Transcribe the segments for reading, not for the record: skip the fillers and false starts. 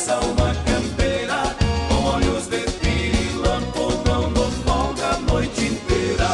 abraça uma campeira, com olhos de pirilampo, não dou folga a noite inteira.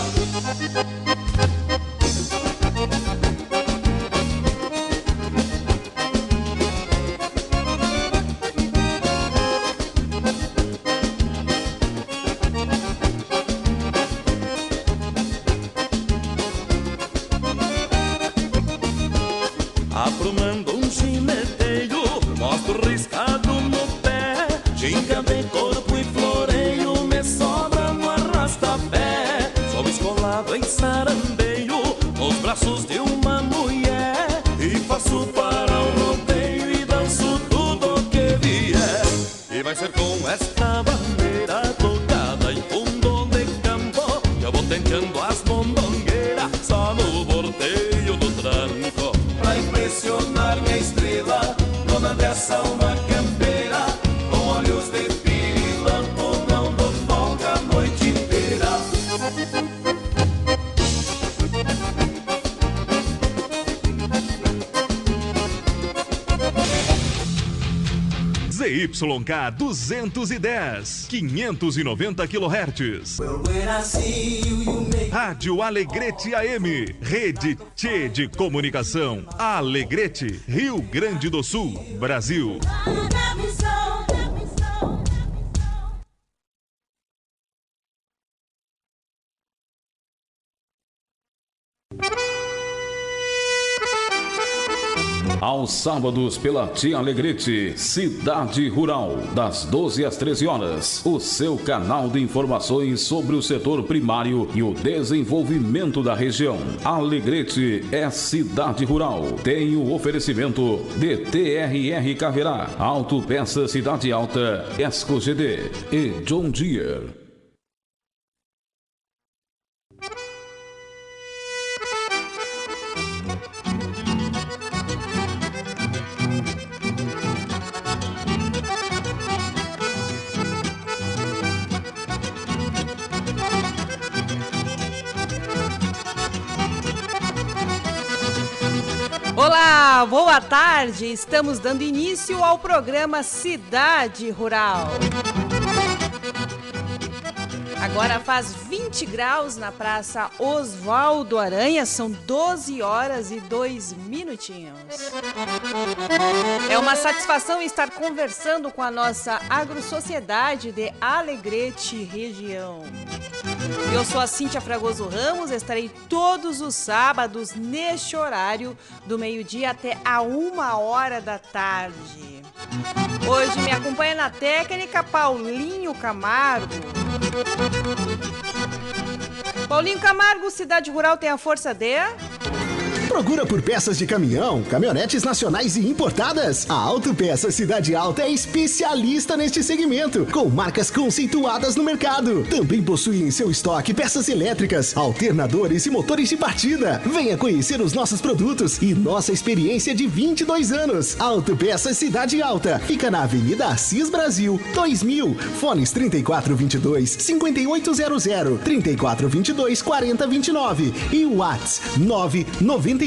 Aprumando um chineteio, mostro riscado no pé. Ginga de corpo e floreio, me sobra no arrasta-pé. Sou escolado em sarambeio, nos braços de uma mulher. E faço para o rodeio e danço tudo que vier. E vai ser com esta bandeira tocada em fundo de campo que eu vou tentando as mondongueiras só no bordeio do tranco. Pra impressionar minha estrela, dona dessa uma campeira, com olhos de pirilampo, não dou folga a noite inteira. ZYK 210, 590 kHz. Rádio Alegrete AM, Rede Tchê de Comunicação. Alegrete, Rio Grande do Sul, Brasil. Aos sábados pela Tia Alegrete, Cidade Rural, das 12 às 13 horas. O seu canal de informações sobre o setor primário e o desenvolvimento da região. Alegrete é Cidade Rural. Tem o oferecimento de TRR Caverá, Autopeça Cidade Alta, Esco GD e John Deere. Olá, boa tarde. Estamos dando início ao programa Cidade Rural. Agora faz 20 graus na Praça Oswaldo Aranha, são 12 horas e 2 minutinhos. É uma satisfação estar conversando com a nossa agrosociedade de Alegrete região. Eu sou a Cíntia Fragoso Ramos, estarei todos os sábados neste horário, do meio-dia até a 1h da tarde. Hoje me acompanha na técnica Paulinho Camargo. Paulinho Camargo, Cidade Rural tem a força de... Procura por peças de caminhão, caminhonetes nacionais e importadas? A Autopeça Cidade Alta é especialista neste segmento, com marcas conceituadas no mercado. Também possui em seu estoque peças elétricas, alternadores e motores de partida. Venha conhecer os nossos produtos e nossa experiência de 22 anos. Autopeça Cidade Alta fica na Avenida Assis Brasil, 2000. Fones 3422-5800, 3422-4029 e o WhatsApp 99973-1308.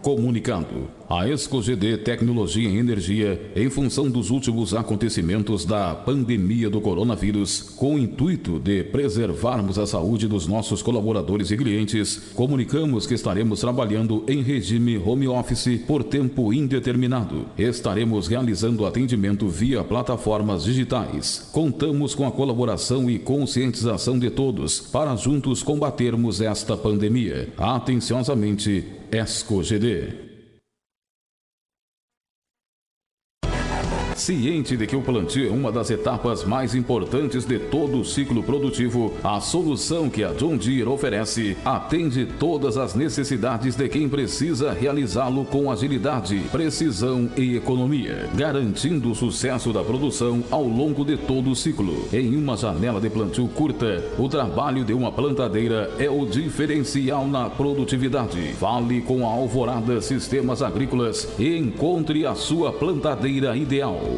Comunicando. A Esco GD Tecnologia em Energia, em função dos últimos acontecimentos da pandemia do coronavírus, com o intuito de preservarmos a saúde dos nossos colaboradores e clientes, comunicamos que estaremos trabalhando em regime home office por tempo indeterminado. Estaremos realizando atendimento via plataformas digitais. Contamos com a colaboração e conscientização de todos para juntos combatermos esta pandemia. Atenciosamente, Esco GD. Ciente de que o plantio é uma das etapas mais importantes de todo o ciclo produtivo, a solução que a John Deere oferece atende todas as necessidades de quem precisa realizá-lo com agilidade, precisão e economia, garantindo o sucesso da produção ao longo de todo o ciclo. Em uma janela de plantio curta, o trabalho de uma plantadeira é o diferencial na produtividade. Fale com a Alvorada Sistemas Agrícolas e encontre a sua plantadeira ideal.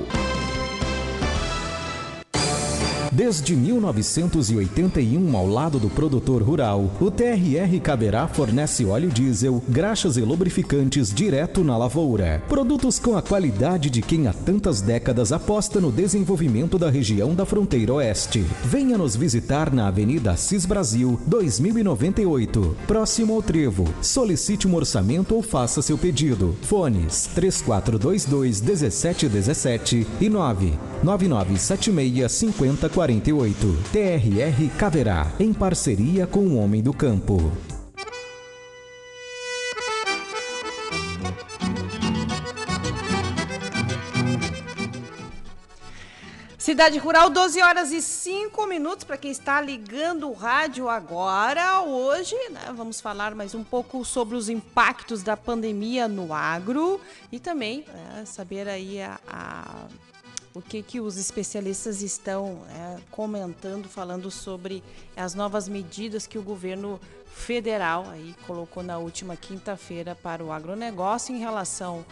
Desde 1981, ao lado do produtor rural, o TRR Caberá fornece óleo diesel, graxas e lubrificantes direto na lavoura. Produtos com a qualidade de quem há tantas décadas aposta no desenvolvimento da região da fronteira oeste. Venha nos visitar na Avenida Assis Brasil, 2098, próximo ao Trevo. Solicite um orçamento ou faça seu pedido. Fones 3422-1717 e 99976-5048. TRR Caverá, em parceria com o Homem do Campo. Cidade Rural, 12 horas e 5 minutos, para quem está ligando o rádio agora. Hoje, né, vamos falar mais um pouco sobre os impactos da pandemia no agro e também saber aí o que os especialistas estão comentando, falando sobre as novas medidas que o governo federal aí colocou na última quinta-feira para o agronegócio em relação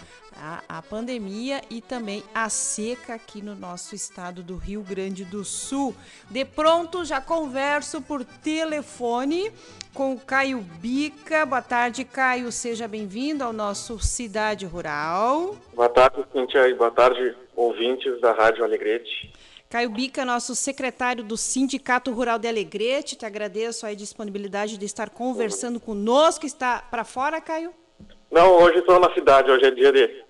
à pandemia e também à seca aqui no nosso estado do Rio Grande do Sul. De pronto, já converso por telefone com o Caio Bica. Boa tarde, Caio. Seja bem-vindo ao nosso Cidade Rural. Boa tarde, Cíntia, e boa tarde, ouvintes da Rádio Alegrete. Caio Bica, nosso secretário do Sindicato Rural de Alegrete. Te agradeço a disponibilidade de estar conversando conosco. Está para fora, Caio? Não, hoje estou na cidade. Hoje é dia de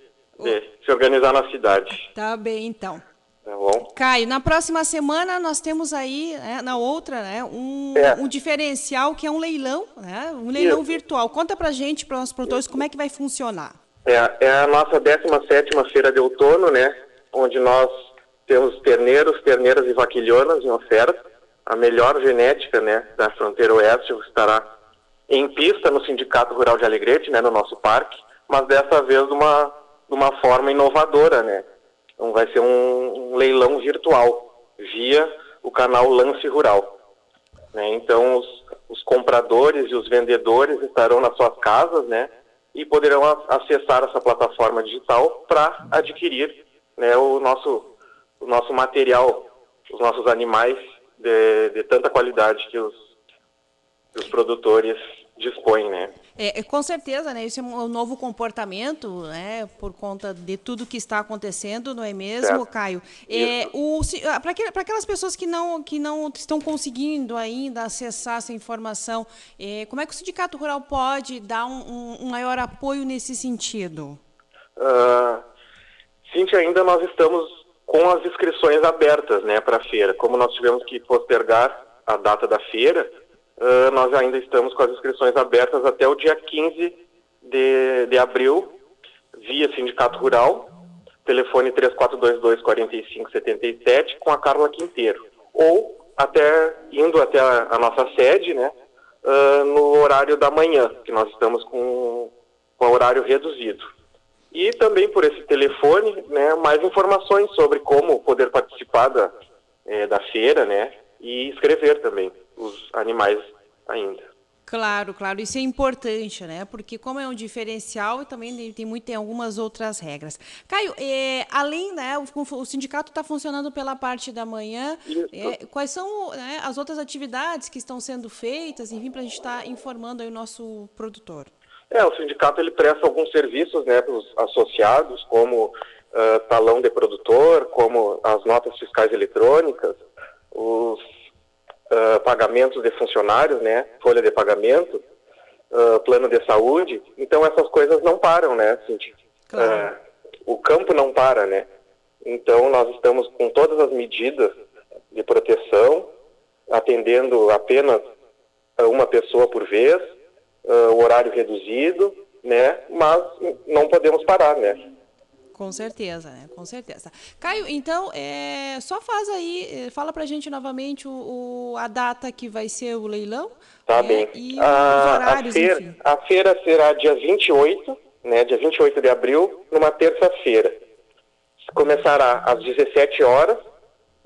se organizar na cidade. Tá bem, então. Tá bom. Caio, na próxima semana nós temos aí, na outra, um diferencial que é um leilão, um leilão virtual. Conta pra gente, para os produtores, como é que vai funcionar. É a nossa 17ª feira de outono, né? Onde nós temos terneiros, terneiras e vaquilhonas em oferta. A melhor genética, né, da fronteira oeste estará em pista no Sindicato Rural de Alegrete, né, no nosso parque, mas dessa vez de uma forma inovadora, né? Então vai ser um leilão virtual via o canal Lance Rural, né? Então os compradores e os vendedores estarão nas suas casas, né, e poderão acessar essa plataforma digital para adquirir, né, o nosso material, os nossos animais de tanta qualidade que os produtores dispõem, né? Com certeza, né? Isso é um novo comportamento, né? Por conta de tudo que está acontecendo, não é mesmo, Caio? Para aquelas pessoas que não estão conseguindo ainda acessar essa informação, como é que o Sindicato Rural pode dar um maior apoio nesse sentido? Cíntia, ainda nós estamos com as inscrições abertas, né, para a feira. Como nós tivemos que postergar a data da feira, nós ainda estamos com as inscrições abertas até o dia 15 de abril, via Sindicato Rural, telefone 3422-4577, com a Carla Quinteiro. Ou indo até a nossa sede, né, no horário da manhã, que nós estamos com horário reduzido. E também por esse telefone, né, mais informações sobre como poder participar da feira, né, e inscrever também os animais ainda. Claro, isso é importante, né? Porque como é um diferencial, também tem algumas outras regras. Caio, além, né, o sindicato está funcionando pela parte da manhã, quais são, né, as outras atividades que estão sendo feitas, enfim, para a gente estar informando aí o nosso produtor? O sindicato ele presta alguns serviços, né, para os associados, como talão de produtor, como as notas fiscais eletrônicas, os pagamentos de funcionários, né, folha de pagamento, plano de saúde. Então essas coisas não param, né, Cintia? Claro. O campo não para, né? Então nós estamos com todas as medidas de proteção, atendendo apenas uma pessoa por vez, o horário reduzido, né? Mas não podemos parar, né? Com certeza, né? Com certeza. Caio, então, só fala pra gente novamente a data que vai ser o leilão. Tá bem. E os horários, enfim. A feira será dia 28, né? Dia 28 de abril, numa terça-feira. Começará às 17 horas,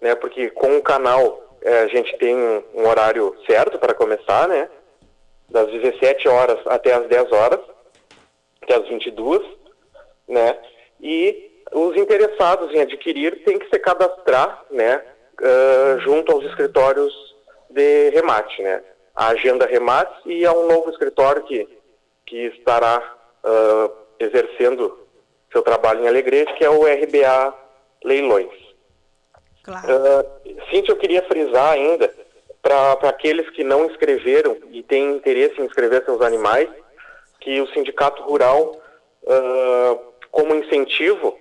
né? Porque com o canal a gente tem um horário certo para começar, né? Das 17 horas até as 10 horas, até as 22, né? E os interessados em adquirir têm que se cadastrar, né, junto aos escritórios de remate, né? A Agenda Remates, e há um novo escritório que estará exercendo seu trabalho em Alegrete, que é o RBA Leilões. Claro. Cíntia, eu queria frisar ainda, para aqueles que não inscreveram e têm interesse em inscrever seus animais, que o Sindicato Rural, como incentivo,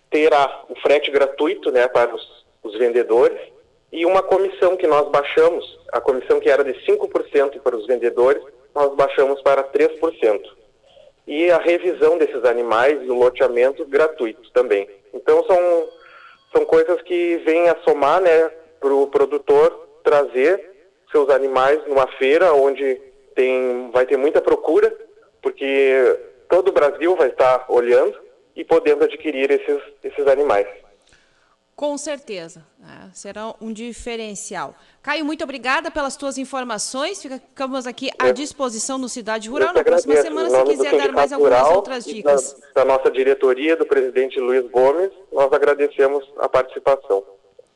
terá o frete gratuito, né, para os vendedores, e uma comissão que nós baixamos, a comissão que era de 5% para os vendedores, nós baixamos para 3%. E a revisão desses animais e o loteamento gratuito também. Então são coisas que vêm a somar, né, para o produtor trazer seus animais numa feira onde vai ter muita procura, porque todo o Brasil vai estar olhando e podendo adquirir esses animais. Com certeza, né? Será um diferencial. Caio, muito obrigada pelas tuas informações. Ficamos aqui à disposição no Cidade Rural. Na próxima semana, se quiser dar mais algumas outras dicas. Da nossa diretoria, do presidente Luiz Gomes, nós agradecemos a participação.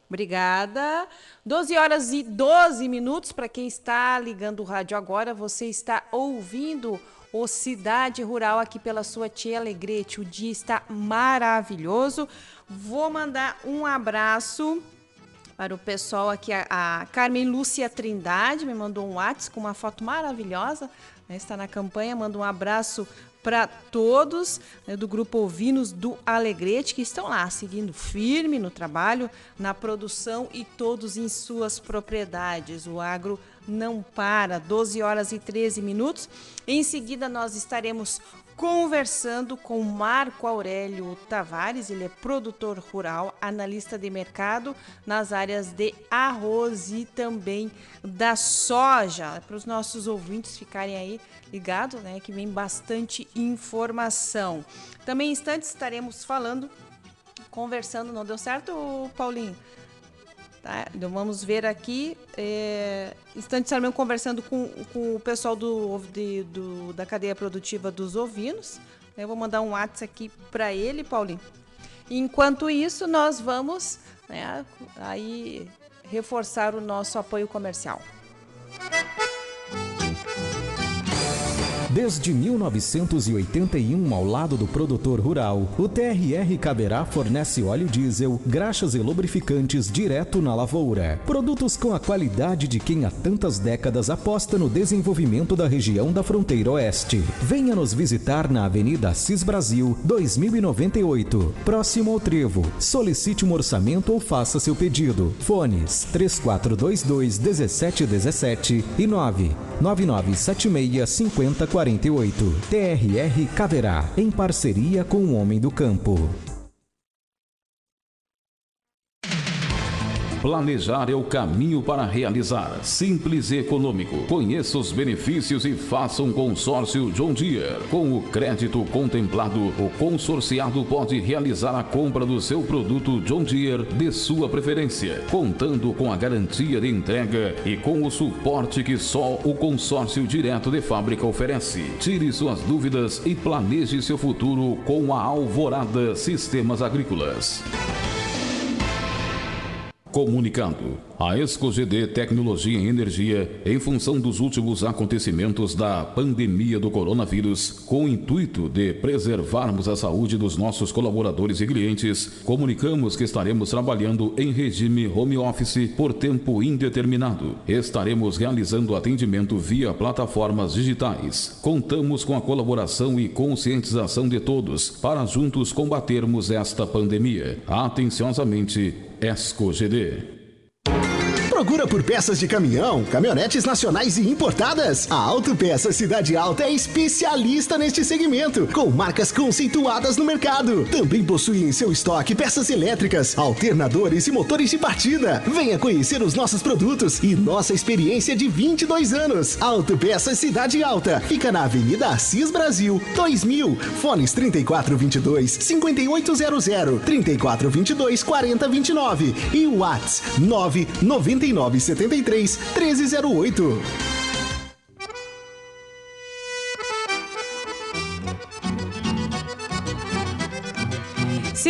Obrigada. 12h12 para quem está ligando o rádio agora. Você está ouvindo o Cidade Rural aqui pela sua tia Alegrete. O dia está maravilhoso. Vou mandar um abraço para o pessoal aqui. A Carmen Lúcia Trindade me mandou um WhatsApp com uma foto maravilhosa, né? Está na campanha. Manda um abraço para todos, né, do Grupo Ovinos do Alegrete, que estão lá seguindo firme no trabalho, na produção e todos em suas propriedades. O agro não para. 12h13. Em seguida, nós estaremos conversando com Marco Aurélio Tavares. Ele é produtor rural, analista de mercado nas áreas de arroz e também da soja. Para os nossos ouvintes ficarem aí ligados, né, que vem bastante informação. Também em instantes estaremos conversando. Não deu certo, Paulinho? Tá, então vamos ver aqui. Instantes também conversando com o pessoal da cadeia produtiva dos ovinos. Eu vou mandar um WhatsApp aqui para ele, Paulinho. Enquanto isso, nós vamos, né, aí reforçar o nosso apoio comercial. Desde 1981, ao lado do produtor rural, o TRR Caberá fornece óleo diesel, graxas e lubrificantes direto na lavoura. Produtos com a qualidade de quem há tantas décadas aposta no desenvolvimento da região da fronteira oeste. Venha nos visitar na Avenida Assis Brasil, 2098, próximo ao Trevo. Solicite um orçamento ou faça seu pedido. Fones 3422-1717 e 99976-5048. TRR Caberá, em parceria com o Homem do Campo. Planejar é o caminho para realizar. Simples e econômico. Conheça os benefícios e faça um consórcio John Deere. Com o crédito contemplado, o consorciado pode realizar a compra do seu produto John Deere de sua preferência, contando com a garantia de entrega e com o suporte que só o consórcio direto de fábrica oferece. Tire suas dúvidas e planeje seu futuro com a Alvorada Sistemas Agrícolas. Comunicado. A ESCO-GD Tecnologia e Energia, em função dos últimos acontecimentos da pandemia do coronavírus, com o intuito de preservarmos a saúde dos nossos colaboradores e clientes, comunicamos que estaremos trabalhando em regime home office por tempo indeterminado. Estaremos realizando atendimento via plataformas digitais. Contamos com a colaboração e conscientização de todos para juntos combatermos esta pandemia. Atenciosamente, ESCO-GD. Procura por peças de caminhão, caminhonetes nacionais e importadas? A Autopeças Cidade Alta é especialista neste segmento, com marcas conceituadas no mercado. Também possui em seu estoque peças elétricas, alternadores e motores de partida. Venha conhecer os nossos produtos e nossa experiência de 22 anos. Autopeças Cidade Alta fica na Avenida Assis Brasil, 2000. Fones 3422-5800, 3422-4029 e o WhatsApp 99973-1308.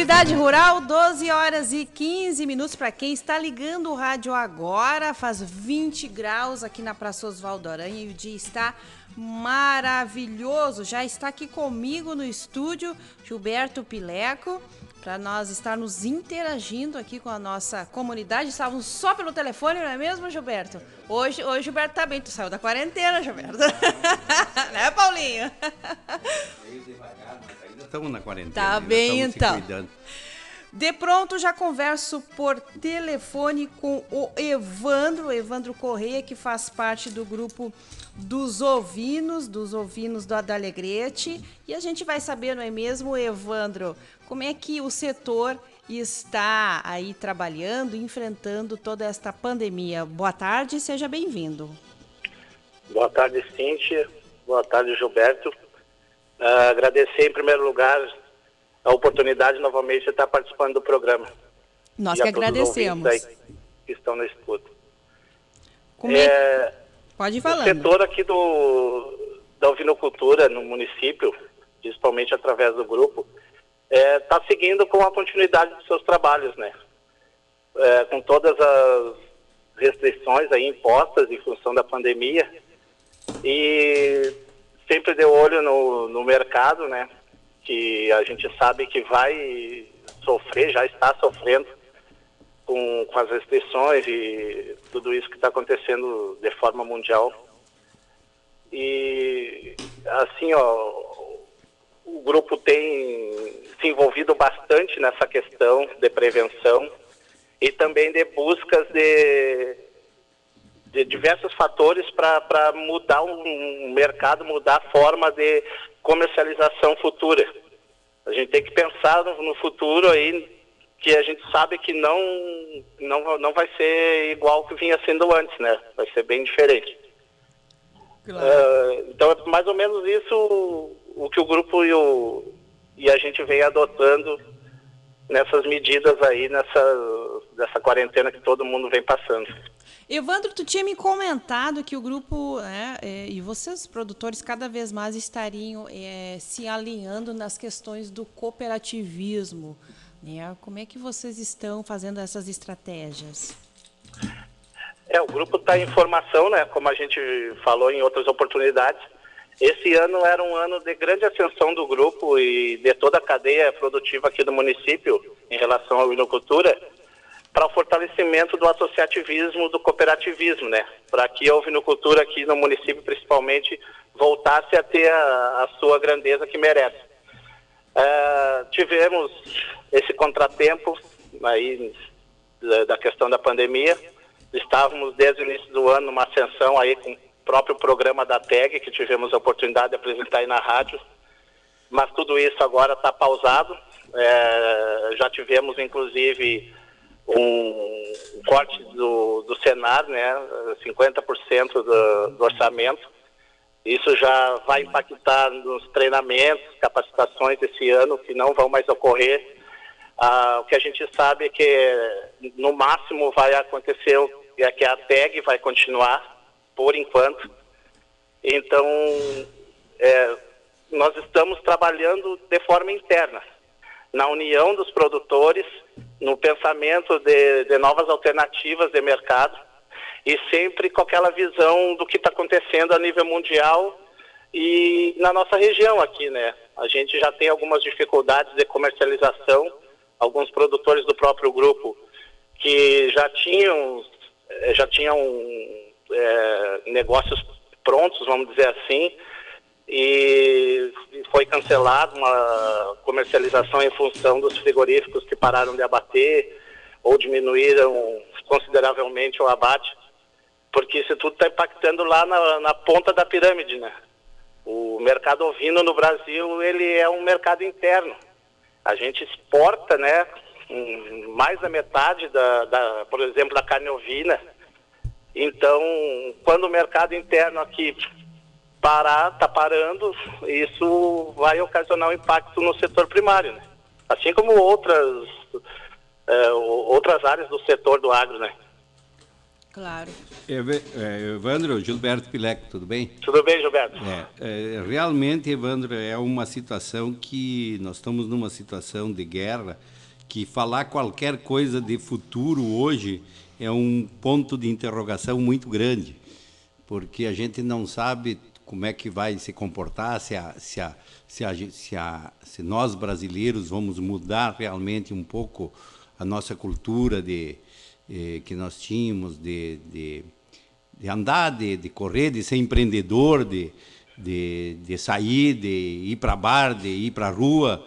Cidade Rural, 12 horas e 15 minutos. Para quem está ligando o rádio agora, faz 20 graus aqui na Praça Osvaldo Aranha e o dia está maravilhoso. Já está aqui comigo no estúdio Gilberto Pileco, para nós estarmos interagindo aqui com a nossa comunidade. Estávamos só pelo telefone, não é mesmo, Gilberto? Hoje o Gilberto tá bem, tu saiu da quarentena, Gilberto. Né, Paulinho? Meio devagar, mas ainda estamos na quarentena. Tá bem, então. Cuidando. De pronto, já converso por telefone com o Evandro Correia, que faz parte do grupo dos ovinos da Alegrete. E a gente vai saber, não é mesmo, Evandro, como é que o setor está aí trabalhando, enfrentando toda esta pandemia. Boa tarde e seja bem-vindo. Boa tarde, Cíntia. Boa tarde, Gilberto. Agradecer, em primeiro lugar, a oportunidade novamente de estar participando do programa. Nós que agradecemos. Aí que estão na escuta. Pode ir falando. O setor aqui da ovinocultura no município, principalmente através do grupo, está seguindo com a continuidade dos seus trabalhos, né? Com todas as restrições aí impostas em função da pandemia, e sempre de olho no mercado, né? Que a gente sabe que vai sofrer, já está sofrendo com as restrições e tudo isso que está acontecendo de forma mundial. E assim, o grupo tem se envolvido bastante nessa questão de prevenção e também de buscas de diversos fatores para mudar um mercado, mudar a forma de comercialização futura. A gente tem que pensar no futuro aí, que a gente sabe que não vai ser igual que vinha sendo antes, né? Vai ser bem diferente. Claro. Então é mais ou menos isso o que o grupo e a gente vem adotando nessas medidas aí, nessa quarentena que todo mundo vem passando. Evandro, tu tinha me comentado que o grupo, e vocês, produtores, cada vez mais estariam se alinhando nas questões do cooperativismo, né? Como é que vocês estão fazendo essas estratégias? O grupo está em formação, né? Como a gente falou em outras oportunidades. Esse ano era um ano de grande ascensão do grupo e de toda a cadeia produtiva aqui do município em relação à ovinocultura, para o fortalecimento do associativismo, do cooperativismo, né? Para que a ovinocultura aqui no município, principalmente, voltasse a ter a sua grandeza que merece. Tivemos esse contratempo aí da questão da pandemia. Estávamos desde o início do ano numa ascensão aí com o próprio programa da TEG, que tivemos a oportunidade de apresentar aí na rádio. Mas tudo isso agora está pausado. Já tivemos, inclusive, um corte do Senar, né, 50% do orçamento. Isso já vai impactar nos treinamentos, capacitações desse ano, que não vão mais ocorrer. O que a gente sabe é que no máximo vai acontecer é que a TEG vai continuar, por enquanto. Então, nós estamos trabalhando de forma interna, na união dos produtores, no pensamento de novas alternativas de mercado e sempre com aquela visão do que está acontecendo a nível mundial e na nossa região aqui, né? A gente já tem algumas dificuldades de comercialização, alguns produtores do próprio grupo que já tinham negócios prontos, vamos dizer assim, e foi cancelada uma comercialização em função dos frigoríficos que pararam de abater ou diminuíram consideravelmente o abate, porque isso tudo está impactando lá na ponta da pirâmide, né? O mercado ovino no Brasil, ele é um mercado interno. A gente exporta, né, mais da metade, por exemplo, da carne ovina. Então, quando o mercado interno aqui está parando, isso vai ocasionar um impacto no setor primário, né? Assim como outras áreas do setor do agro, né? Claro. Evandro, Gilberto Pileco, tudo bem? Tudo bem, Gilberto. Realmente, Evandro, é uma situação que nós estamos numa situação de guerra que falar qualquer coisa de futuro hoje é um ponto de interrogação muito grande, porque a gente não sabe como é que vai se comportar, se nós brasileiros vamos mudar realmente um pouco a nossa cultura que nós tínhamos de andar, de correr, de ser empreendedor, de sair, de ir para bar, de ir para a rua,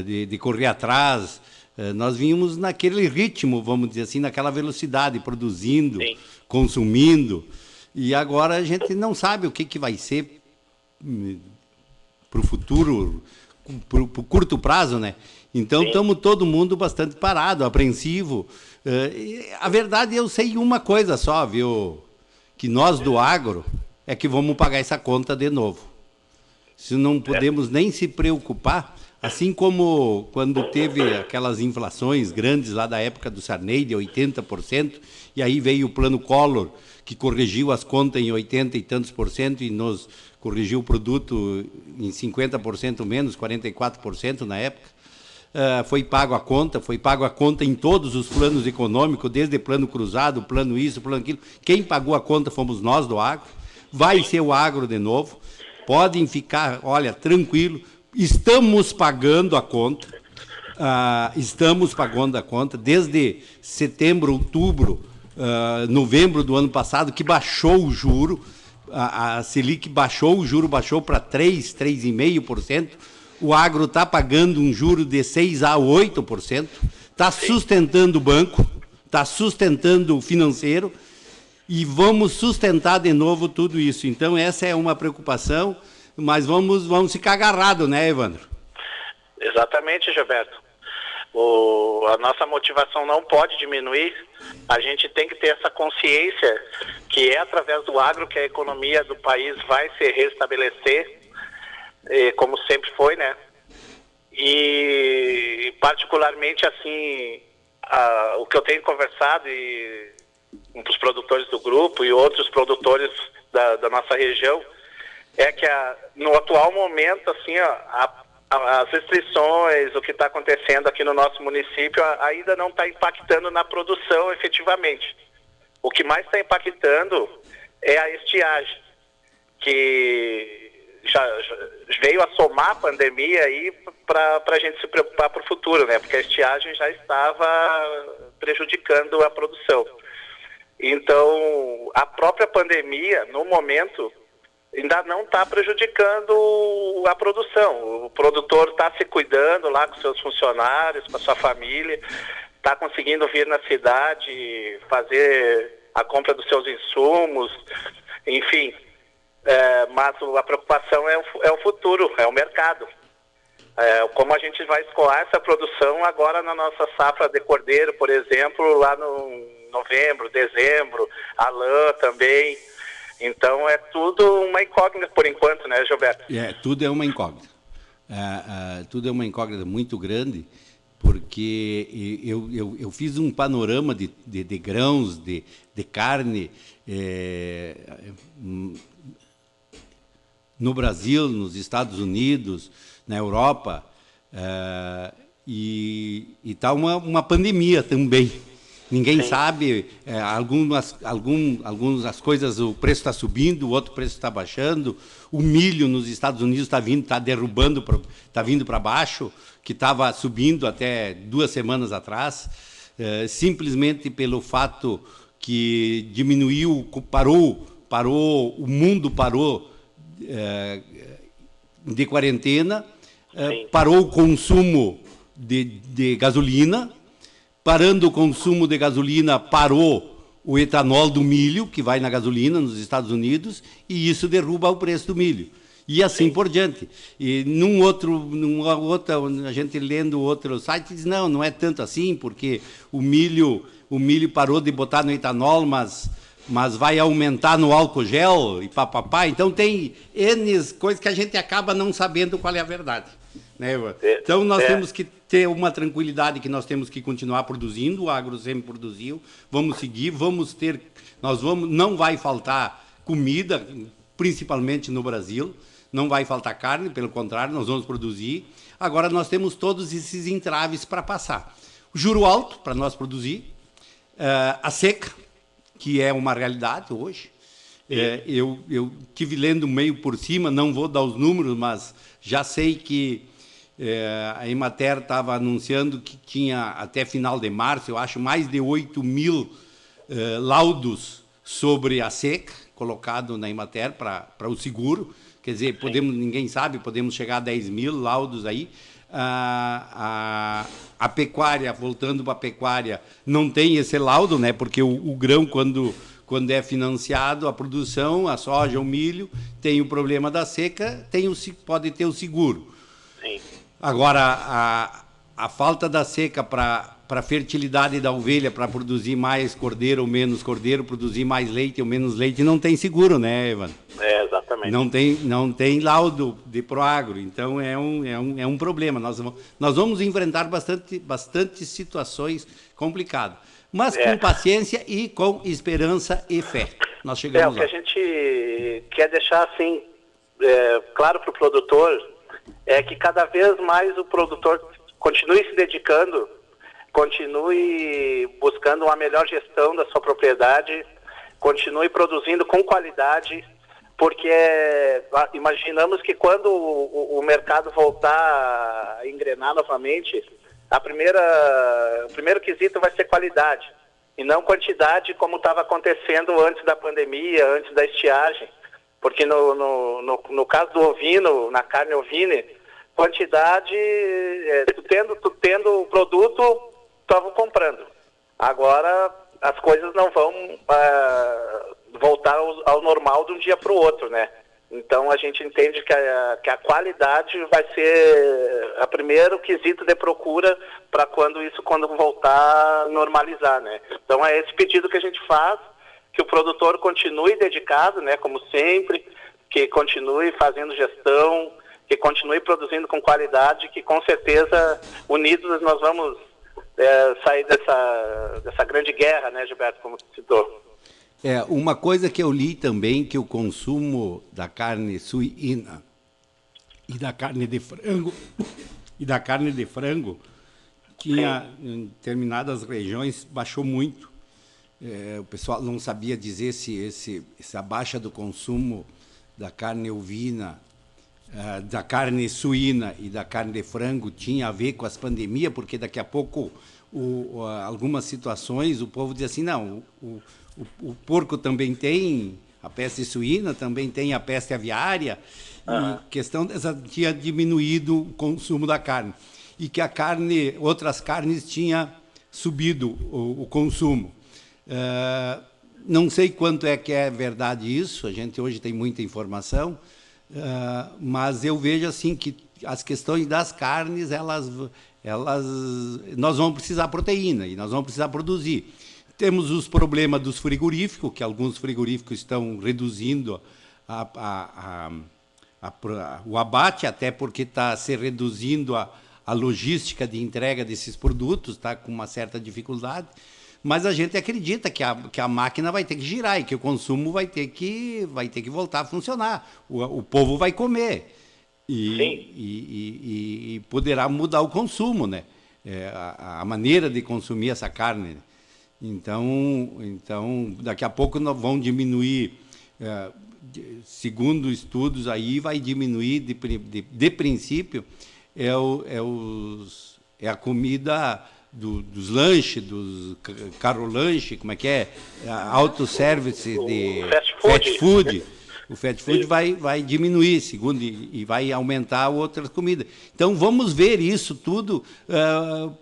de correr atrás. Nós vínhamos naquele ritmo, vamos dizer assim, naquela velocidade, produzindo, sim, consumindo, e agora a gente não sabe o que vai ser para o futuro, para o curto prazo, né? Então estamos todo mundo bastante parado, apreensivo. A verdade, eu sei uma coisa só, viu? Que nós do agro é que vamos pagar essa conta de novo. Se não podemos nem se preocupar, assim como quando teve aquelas inflações grandes lá da época do Sarney, de 80%, e aí veio o plano Collor, que corrigiu as contas em 80 e tantos por cento e nos corrigiu o produto em 50% menos, 44% na época. Foi pago a conta em todos os planos econômicos, desde plano cruzado, plano isso, plano aquilo. Quem pagou a conta fomos nós do agro. Vai ser o agro de novo. Podem ficar, olha, tranquilo. Estamos pagando a conta. Estamos pagando a conta desde setembro, outubro, novembro do ano passado, que baixou o juro. A Selic baixou o juro, baixou para 3,5%. O agro está pagando um juro de 6% a 8%, está sustentando o banco, está sustentando o financeiro, e vamos sustentar de novo tudo isso. Então, essa é uma preocupação, mas vamos ficar agarrados, né, Evandro? Exatamente, Gilberto. A nossa motivação não pode diminuir, a gente tem que ter essa consciência que é através do agro que a economia do país vai se restabelecer, como sempre foi, né? E particularmente assim, o que eu tenho conversado com os produtores do grupo e outros produtores da nossa região é que no atual momento, assim, as restrições, o que está acontecendo aqui no nosso município ainda não está impactando na produção efetivamente. O que mais está impactando é a estiagem, que já veio a somar a pandemia aí para a gente se preocupar para o futuro, né? Porque a estiagem já estava prejudicando a produção. Então, a própria pandemia, no momento, ainda não está prejudicando a produção. O produtor está se cuidando lá com seus funcionários, com a sua família, está conseguindo vir na cidade, fazer a compra dos seus insumos, enfim. Mas a preocupação é o futuro, é o mercado. Como a gente vai escoar essa produção agora na nossa safra de cordeiro, por exemplo, lá no novembro, dezembro, a lã também. Então é tudo uma incógnita por enquanto, né, Gilberto? Tudo é uma incógnita. Tudo é uma incógnita muito grande, porque eu fiz um panorama de grãos, de carne, no Brasil, nos Estados Unidos, na Europa, e está uma pandemia também. Ninguém sabe, algumas as coisas, o preço está subindo, o outro preço está baixando. O milho nos Estados Unidos está derrubando, está vindo para baixo, que estava subindo até 2 semanas atrás, simplesmente pelo fato que diminuiu, parou, o mundo parou de quarentena, parou o consumo de gasolina. Parando o consumo de gasolina, parou o etanol do milho, que vai na gasolina nos Estados Unidos, e isso derruba o preço do milho. E assim por diante. E numa outra, a gente lendo outro site, diz, não é tanto assim, porque o milho parou de botar no etanol, mas vai aumentar no álcool gel e papapá. Então tem N coisas que a gente acaba não sabendo qual é a verdade. Né? Então nós temos que ter uma tranquilidade, que nós temos que continuar produzindo, o agro sempre produziu, vamos seguir, não vai faltar comida, principalmente no Brasil, não vai faltar carne, pelo contrário, nós vamos produzir. Agora nós temos todos esses entraves para passar. juro alto para nós produzir, a seca, que é uma realidade hoje. Eu tive lendo meio por cima, não vou dar os números, mas já sei que a Emater estava anunciando que tinha até final de março, eu acho, mais de 8 mil laudos sobre a seca, colocado na Emater para o seguro. Quer dizer, ninguém sabe, podemos chegar a 10 mil laudos aí. A pecuária, voltando para a pecuária, não tem esse laudo, né? Porque o grão, quando é financiado, a produção, a soja, o milho, tem o problema da seca, pode ter o seguro. Sim. Agora, a falta da seca para a fertilidade da ovelha, para produzir mais cordeiro ou menos cordeiro, produzir mais leite ou menos leite, não tem seguro, né, Evan? Exatamente. Não tem laudo de Proagro, então é um problema. Nós vamos enfrentar bastante situações complicadas, mas com paciência e com esperança e fé. Nós chegamos lá. O que a gente quer deixar assim, claro para o produtor, é que cada vez mais o produtor continue se dedicando, continue buscando uma melhor gestão da sua propriedade, continue produzindo com qualidade, porque imaginamos que quando o mercado voltar a engrenar novamente, o primeiro quesito vai ser qualidade, e não quantidade como estava acontecendo antes da pandemia, antes da estiagem. Porque no caso do ovino, na carne ovina, quantidade, tu tendo o produto, estavam comprando. Agora as coisas não vão voltar ao normal de um dia para o outro, né? Então a gente entende que a qualidade vai ser o primeiro quesito de procura para quando voltar a normalizar, né? Então é esse pedido que a gente faz, que o produtor continue dedicado, né, como sempre, que continue fazendo gestão, que continue produzindo com qualidade, que com certeza unidos nós vamos sair dessa grande guerra, né, Gilberto, como você citou. Uma coisa que eu li também, que o consumo da carne suína e da carne de frango tinha, em determinadas regiões, baixou muito. O pessoal não sabia dizer essa baixa do consumo da carne ovina, da carne suína e da carne de frango tinha a ver com as pandemias, porque daqui a pouco, algumas situações, o povo diz assim, não, o porco também tem a peste suína, também tem a peste aviária, e questão dessa tinha diminuído o consumo da carne, e que outras carnes tinha subido o consumo. Não sei quanto é que é verdade isso, a gente hoje tem muita informação, mas eu vejo assim que as questões das carnes, nós vamos precisar proteína e nós vamos precisar produzir. Temos os problemas dos frigoríficos, que alguns frigoríficos estão reduzindo o abate, até porque está se reduzindo a logística de entrega desses produtos, está com uma certa dificuldade. Mas a gente acredita que a máquina vai ter que girar e que o consumo vai ter que voltar a funcionar. O povo vai comer e poderá mudar o consumo, né? A maneira de consumir essa carne. Então daqui a pouco nós vamos diminuir, segundo estudos aí, vai diminuir de princípio a comida dos lanches, dos carro-lanche, como é que é? Autosservice de fast food. O fast food vai diminuir, segundo, e vai aumentar outras comidas. Então, vamos ver isso tudo.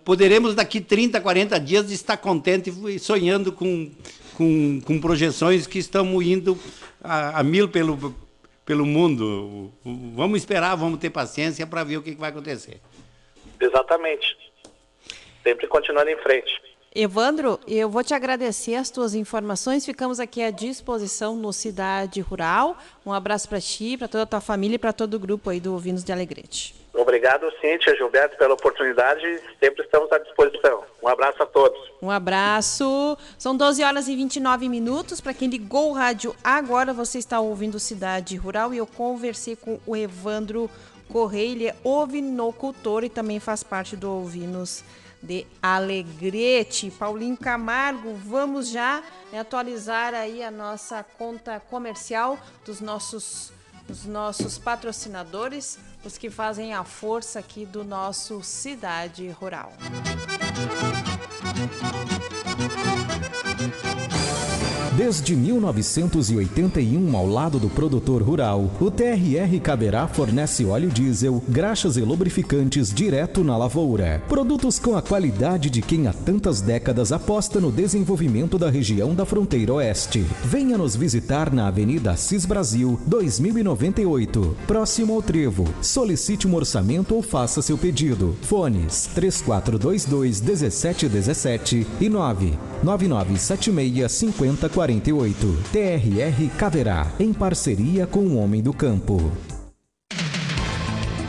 Poderemos, daqui 30, 40 dias, estar contente e sonhando com projeções que estão indo a mil pelo mundo. Vamos esperar, vamos ter paciência para ver o que vai acontecer. Exatamente. Sempre continuando em frente. Evandro, eu vou te agradecer as tuas informações. Ficamos aqui à disposição no Cidade Rural. Um abraço para ti, para toda a tua família e para todo o grupo aí do Ovinos de Alegrete. Obrigado, Cíntia, Gilberto, pela oportunidade. Sempre estamos à disposição. Um abraço a todos. Um abraço. São 12h29. Para quem ligou o rádio agora, você está ouvindo Cidade Rural e eu conversei com o Evandro Correia. Ele é ovinocultor e também faz parte do Ovinos de Alegrete. Paulinho Camargo, vamos já atualizar aí a nossa conta comercial dos nossos patrocinadores, os que fazem a força aqui do nosso Cidade Rural. Desde 1981, ao lado do produtor rural, o TRR Caberá fornece óleo diesel, graxas e lubrificantes direto na lavoura. Produtos com a qualidade de quem há tantas décadas aposta no desenvolvimento da região da fronteira oeste. Venha nos visitar na Avenida Assis Brasil, 2098, próximo ao Trevo. Solicite um orçamento ou faça seu pedido. Fones 3422-1717 e 99976-5048. TRR Caberá, em parceria com o Homem do Campo.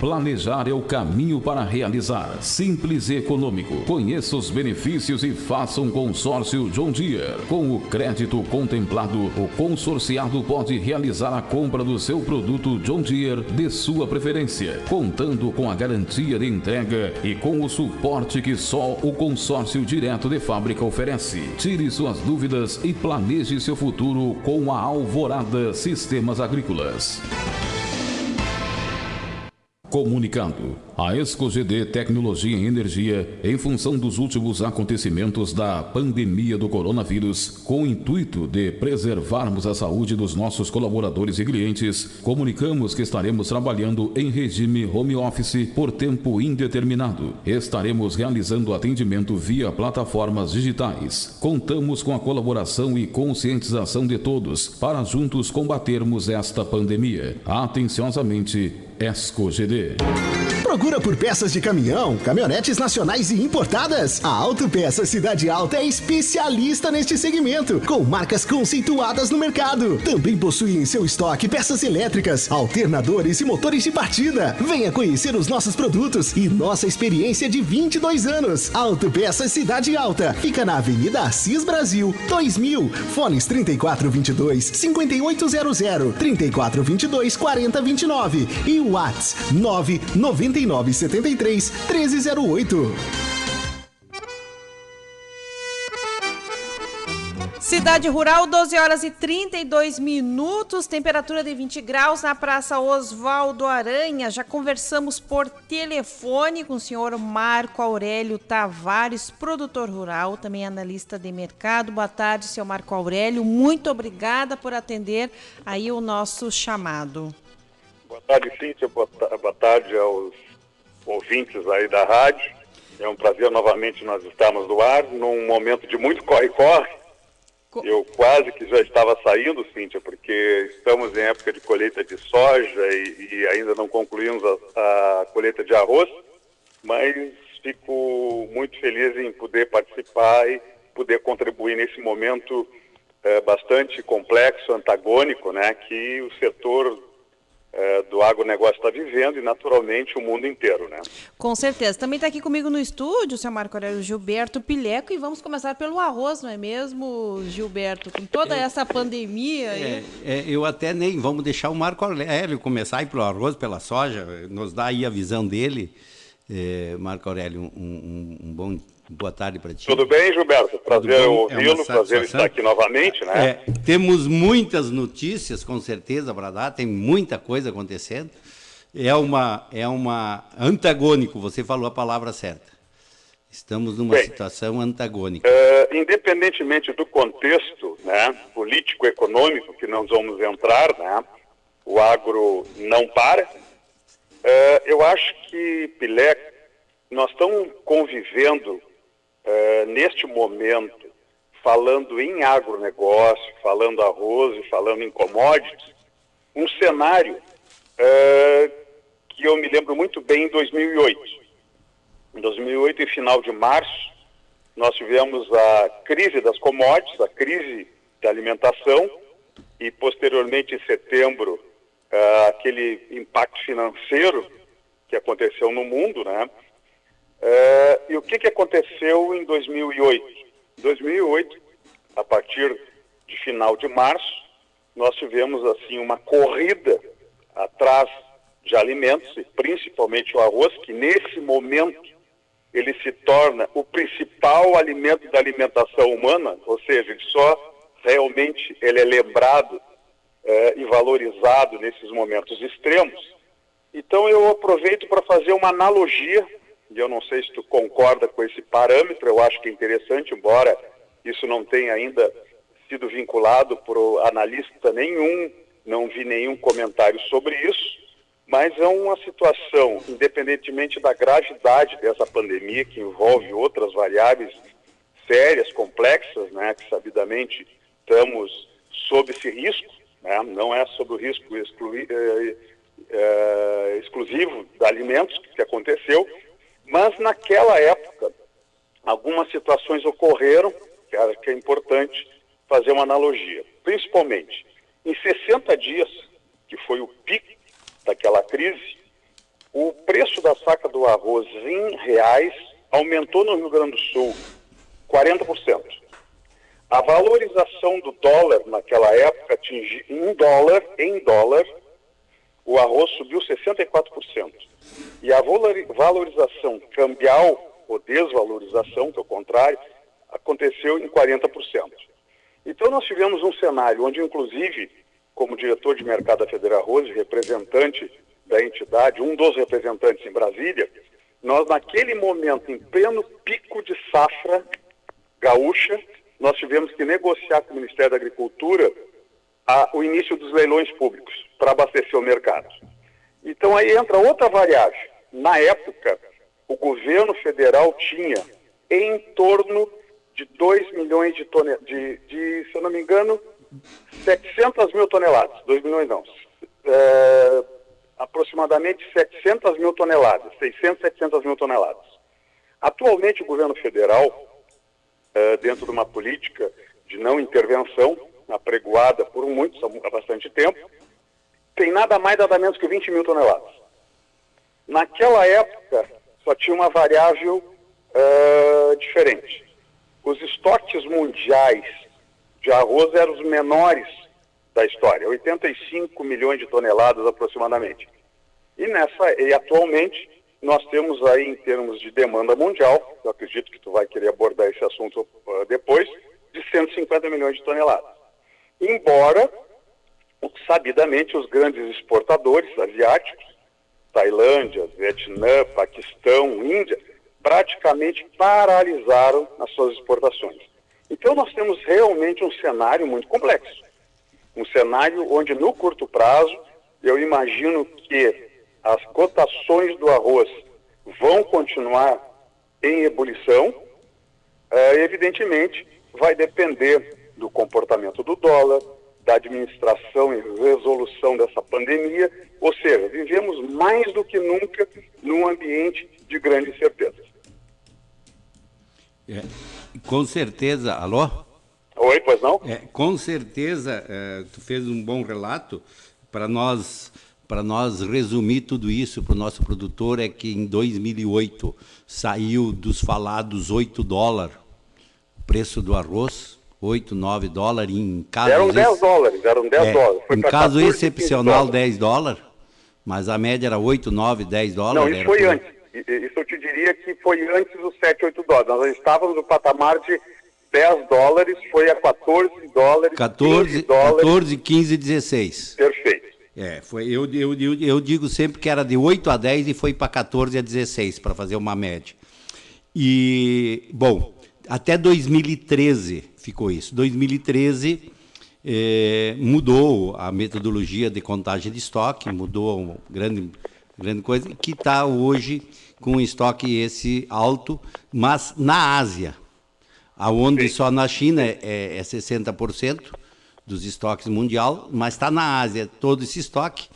Planejar é o caminho para realizar. Simples e econômico. Conheça os benefícios e faça um consórcio John Deere. Com o crédito contemplado, o consorciado pode realizar a compra do seu produto John Deere de sua preferência, contando com a garantia de entrega e com o suporte que só o consórcio direto de fábrica oferece. Tire suas dúvidas e planeje seu futuro com a Alvorada Sistemas Agrícolas. Comunicado. A ESCO-GD Tecnologia em Energia, em função dos últimos acontecimentos da pandemia do coronavírus, com o intuito de preservarmos a saúde dos nossos colaboradores e clientes, comunicamos que estaremos trabalhando em regime home office por tempo indeterminado. Estaremos realizando atendimento via plataformas digitais. Contamos com a colaboração e conscientização de todos para juntos combatermos esta pandemia. Atenciosamente, ESCO-GD. Procura por peças de caminhão, caminhonetes nacionais e importadas? A Autopeças Cidade Alta é especialista neste segmento, com marcas conceituadas no mercado. Também possui em seu estoque peças elétricas, alternadores e motores de partida. Venha conhecer os nossos produtos e nossa experiência de 22 anos. Autopeças Cidade Alta fica na Avenida Assis Brasil, 2000. Fones 3422-5800, 3422-4029 e o WhatsApp 99973-1308. Cidade Rural, 12 horas e 32 minutos, temperatura de 20 graus na Praça Oswaldo Aranha. Já conversamos por telefone com o senhor Marco Aurélio Tavares, produtor rural, também analista de mercado. Boa tarde, senhor Marco Aurélio. Muito obrigada por atender aí o nosso chamado. Boa tarde, Cíntia. Boa tarde aos ouvintes aí da rádio. É um prazer novamente nós estarmos no ar, num momento de muito corre-corre. Eu quase que já estava saindo, Cíntia, porque estamos em época de colheita de soja e ainda não concluímos a colheita de arroz, mas fico muito feliz em poder participar e poder contribuir nesse momento bastante complexo, antagônico, né, que o setor do agronegócio está vivendo e naturalmente o mundo inteiro, né? Com certeza. Também está aqui comigo no estúdio o seu Marco Aurélio Gilberto Pileco e vamos começar pelo arroz, não é mesmo, Gilberto? Com toda essa pandemia aí. Eu até nem, vamos deixar o Marco Aurélio começar aí pelo arroz, pela soja, nos dá aí a visão dele. Marco Aurélio, boa tarde para ti. Tudo bem, Gilberto? Prazer ouvi-lo, prazer estar aqui novamente, né? Temos muitas notícias, com certeza, para dar, tem muita coisa acontecendo. É uma antagônico, você falou a palavra certa. Estamos numa situação antagônica. Independentemente do contexto, né, político-econômico que nós vamos entrar, né, o agro não para. Eu acho que, Pilé, nós estamos convivendo neste momento, falando em agronegócio, falando arroz e falando em commodities, um cenário que eu me lembro muito bem em 2008. Em 2008, em final de março, nós tivemos a crise das commodities, a crise da alimentação, e posteriormente, em setembro, aquele impacto financeiro que aconteceu no mundo, né? E o que aconteceu em 2008? Em 2008, a partir de final de março, nós tivemos assim uma corrida atrás de alimentos, e principalmente o arroz, que nesse momento ele se torna o principal alimento da alimentação humana, ou seja, ele é lembrado e valorizado nesses momentos extremos. Então eu aproveito para fazer uma analogia, e eu não sei se tu concorda com esse parâmetro, eu acho que é interessante, embora isso não tenha ainda sido vinculado por analista nenhum, não vi nenhum comentário sobre isso, mas é uma situação, independentemente da gravidade dessa pandemia, que envolve outras variáveis sérias, complexas, né, que sabidamente estamos sob esse risco, né, não é sob o risco exclusivo de alimentos que aconteceu, mas naquela época algumas situações ocorreram, que é importante fazer uma analogia. Principalmente, em 60 dias, que foi o pico daquela crise, o preço da saca do arroz em reais aumentou no Rio Grande do Sul 40%. A valorização do dólar naquela época atingiu em dólar, o arroz subiu 64%. E a valorização cambial, ou desvalorização, que é o contrário, aconteceu em 40%. Então nós tivemos um cenário onde, inclusive, como diretor de mercado da Federarroz, representante da entidade, um dos representantes em Brasília, nós naquele momento, em pleno pico de safra gaúcha, nós tivemos que negociar com o Ministério da Agricultura o início dos leilões públicos para abastecer o mercado. Então aí entra outra variável. Na época, o governo federal tinha em torno de 2 milhões de toneladas, se eu não me engano, 700 mil toneladas, 2 milhões não, aproximadamente 700 mil toneladas, 600, 700 mil toneladas. Atualmente o governo federal, dentro de uma política de não intervenção, apregoada por muitos há bastante tempo, tem nada mais, nada menos que 20 mil toneladas. Naquela época, só tinha uma variável diferente. Os estoques mundiais de arroz eram os menores da história, 85 milhões de toneladas aproximadamente. E atualmente nós temos aí, em termos de demanda mundial, eu acredito que tu vai querer abordar esse assunto depois, de 150 milhões de toneladas. Embora, sabidamente, os grandes exportadores asiáticos, Tailândia, Vietnã, Paquistão, Índia, praticamente paralisaram as suas exportações. Então nós temos realmente um cenário muito complexo. Um cenário onde, no curto prazo, eu imagino que as cotações do arroz vão continuar em ebulição. Evidentemente, vai depender do comportamento do dólar, da administração e resolução dessa pandemia. Ou seja, vivemos mais do que nunca num ambiente de grande incerteza. Com certeza, alô? Oi, pois não? Com certeza, tu fez um bom relato. Para nós resumir tudo isso para o nosso produtor, é que em 2008 saiu dos falados $8 o preço do arroz, 8, 9 dólares, em casos... Eram 10 dólares. Foi em caso 14, excepcional, $10, mas a média era 8, 9, 10 dólares. Não, isso foi antes. Isso eu te diria que foi antes dos 7, 8 dólares. Nós estávamos no patamar de 10 dólares, foi a 14 dólares, 15 dólares. 14, 15, 16. Perfeito. Eu digo sempre que era de 8 a 10 e foi para 14 a 16, para fazer uma média. E, bom, até 2013 ficou isso. 2013 mudou a metodologia de contagem de estoque, mudou uma grande coisa, que está hoje com um estoque esse alto, mas na Ásia, aonde só na China é 60% dos estoques mundial, mas está na Ásia todo esse estoque.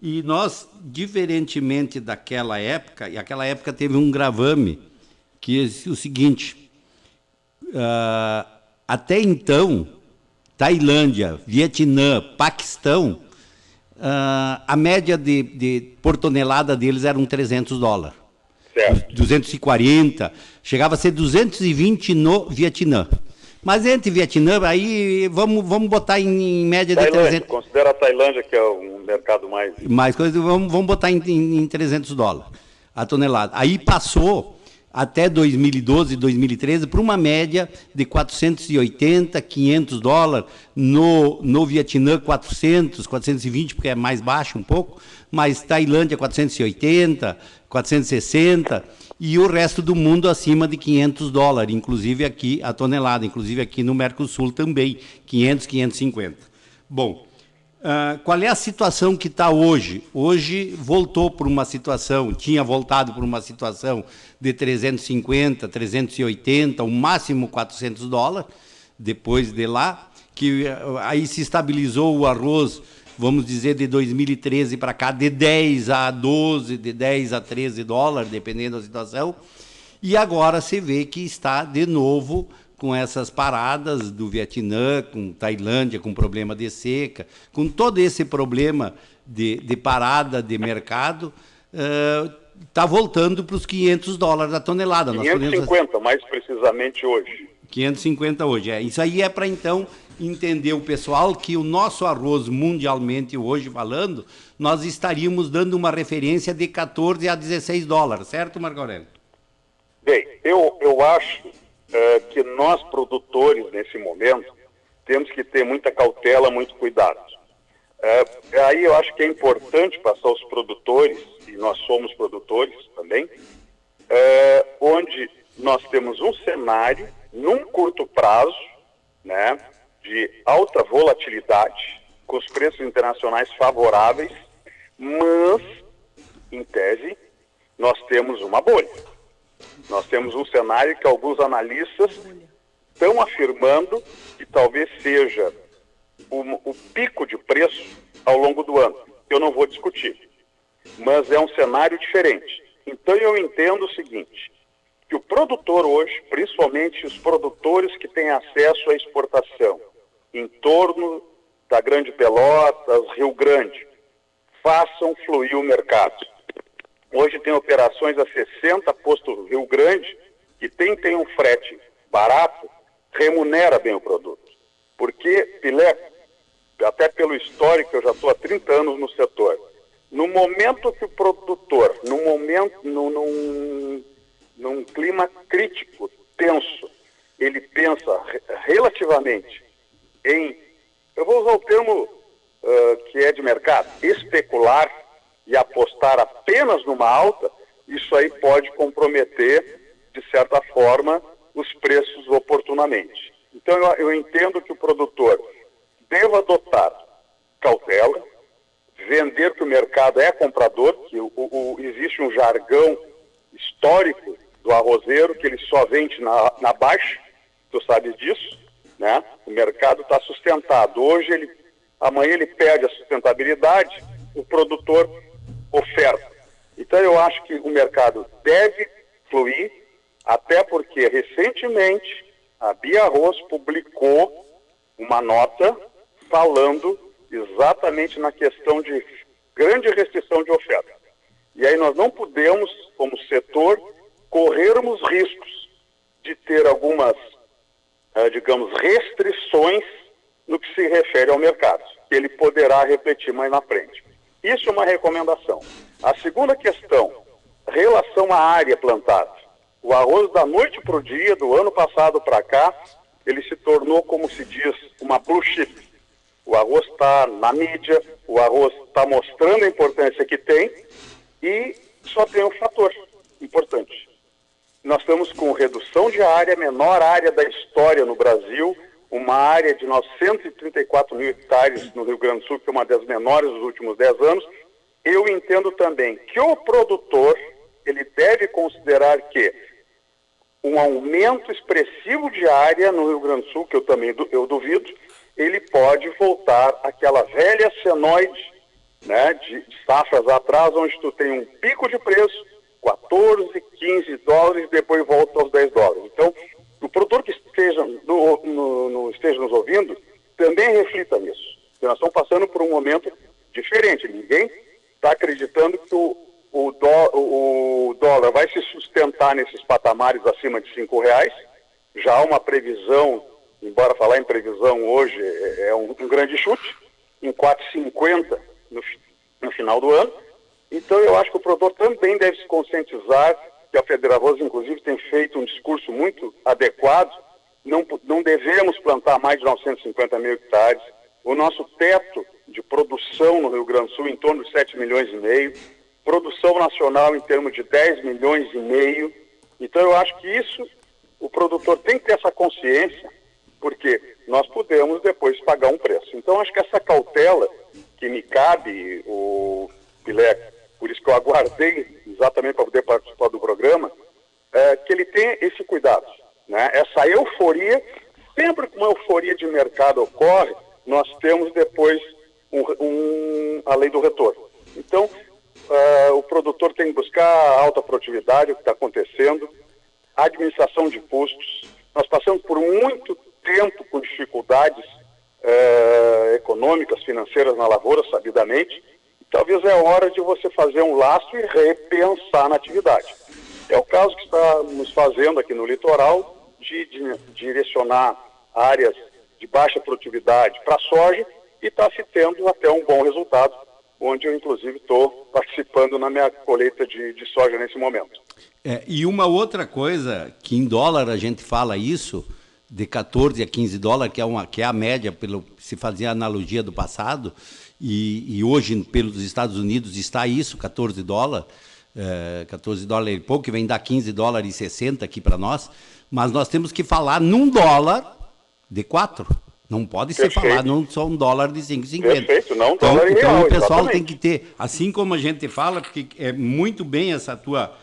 E nós, diferentemente daquela época, e aquela época teve um gravame, que é o seguinte, até então, Tailândia, Vietnã, Paquistão, a média por tonelada deles era $300. Certo. 240, chegava a ser 220 no Vietnã. Mas entre Vietnã, aí vamos botar em média de 300. Considera a Tailândia, que é um mercado mais coisa, vamos botar em $300 a tonelada. Aí passou, até 2012, 2013, para uma média de 480, 500 dólares, no Vietnã 400, 420, porque é mais baixo um pouco, mas Tailândia 480, 460, e o resto do mundo acima de 500 dólares, inclusive aqui a tonelada, inclusive aqui no Mercosul também, 500, 550. Bom, qual é a situação que está hoje? Hoje voltou por uma situação, tinha voltado por uma situação de 350, 380, o máximo 400 dólares, depois de lá, que aí se estabilizou o arroz, vamos dizer, de 2013 para cá, de 10 a 12, de 10 a 13 dólares, dependendo da situação, e agora se vê que está de novo com essas paradas do Vietnã, com Tailândia, com problema de seca, com todo esse problema de parada de mercado, está voltando para os 500 dólares a tonelada. 550, mais precisamente hoje. 550 hoje, Isso aí é para, então, entender o pessoal que o nosso arroz mundialmente, hoje falando, nós estaríamos dando uma referência de 14 a 16 dólares, certo, Marco Aurélio? Bem, eu acho que nós, produtores, nesse momento, temos que ter muita cautela, muito cuidado. Aí eu acho que é importante passar aos produtores, e nós somos produtores também, onde nós temos um cenário, num curto prazo, né, de alta volatilidade, com os preços internacionais favoráveis, mas, em tese, nós temos uma bolha. Nós temos um cenário que alguns analistas estão afirmando que talvez seja o pico de preço ao longo do ano. Eu não vou discutir, mas é um cenário diferente. Então eu entendo o seguinte, que o produtor hoje, principalmente os produtores que têm acesso à exportação, em torno da Grande Pelotas, Rio Grande, façam fluir o mercado. Hoje tem operações a 60 posto Rio Grande, que tem um frete barato, remunera bem o produto. Porque, Pilé, até pelo histórico, eu já estou há 30 anos no setor, no momento que o produtor, num clima crítico, tenso, ele pensa relativamente em, eu vou usar o termo que é de mercado, especular, e apostar apenas numa alta, isso aí pode comprometer, de certa forma, os preços oportunamente. Então, eu entendo que o produtor deva adotar cautela, vender que o mercado é comprador, que existe um jargão histórico do arrozeiro, que ele só vende na baixa, tu sabe disso, né? O mercado está sustentado. Amanhã ele perde a sustentabilidade, o produtor oferta. Então eu acho que o mercado deve fluir, até porque recentemente a Bia Arroz publicou uma nota falando exatamente na questão de grande restrição de oferta. E aí nós não podemos, como setor, corrermos riscos de ter algumas, digamos, restrições no que se refere ao mercado, que ele poderá repetir mais na frente. Isso é uma recomendação. A segunda questão, relação à área plantada. O arroz da noite para o dia, do ano passado para cá, ele se tornou, como se diz, uma blue chip. O arroz está na mídia, o arroz está mostrando a importância que tem e só tem um fator importante. Nós estamos com redução de área, menor área da história no Brasil, uma área de 934 mil hectares no Rio Grande do Sul, que é uma das menores dos últimos 10 anos. Eu entendo também que o produtor, ele deve considerar que um aumento expressivo de área no Rio Grande do Sul, que eu duvido, ele pode voltar àquela velha senoide, né, de safras atrás, onde tu tem um pico de preço, 14, 15 dólares, e depois volta aos 10 dólares. Então, o produtor que esteja nos ouvindo, também reflita nisso. Porque nós estamos passando por um momento diferente. Ninguém está acreditando que o dólar vai se sustentar nesses patamares acima de R$5. Já há uma previsão, embora falar em previsão hoje é um grande chute, em R$4,50 no final do ano. Então eu acho que o produtor também deve se conscientizar que a Federavoz, inclusive, tem feito um discurso muito adequado. Não devemos plantar mais de 950 mil hectares. O nosso teto de produção no Rio Grande do Sul em torno de 7 milhões e meio. Produção nacional em termos de 10 milhões e meio. Então, eu acho que isso, o produtor tem que ter essa consciência, porque nós podemos depois pagar um preço. Então, acho que essa cautela que me cabe, o Pileco, por isso que eu aguardei exatamente para poder participar do programa, que ele tenha esse cuidado, né? Essa euforia, sempre que uma euforia de mercado ocorre, nós temos depois a lei do retorno. Então, o produtor tem que buscar a alta produtividade, o que está acontecendo, a administração de custos. Nós passamos por muito tempo com dificuldades econômicas, financeiras na lavoura, sabidamente. Talvez é hora de você fazer um laço e repensar na atividade. É o caso que estamos fazendo aqui no litoral, de direcionar áreas de baixa produtividade para a soja, e está se tendo até um bom resultado, onde eu, inclusive, estou participando na minha colheita de soja nesse momento. E uma outra coisa, que em dólar a gente fala isso, de 14 a 15 dólares, que é a média, se fazia a analogia do passado, e hoje, pelos Estados Unidos, está isso, 14 dólares, 14 dólares e pouco, que vem dar 15 dólares e 60 aqui para nós, mas nós temos que falar num dólar de 4. Não pode ser falado num só um dólar de 5,50. Perfeito, não então, dólar então real, o pessoal exatamente. tem que ter, assim como a gente fala, porque é muito bem essa tua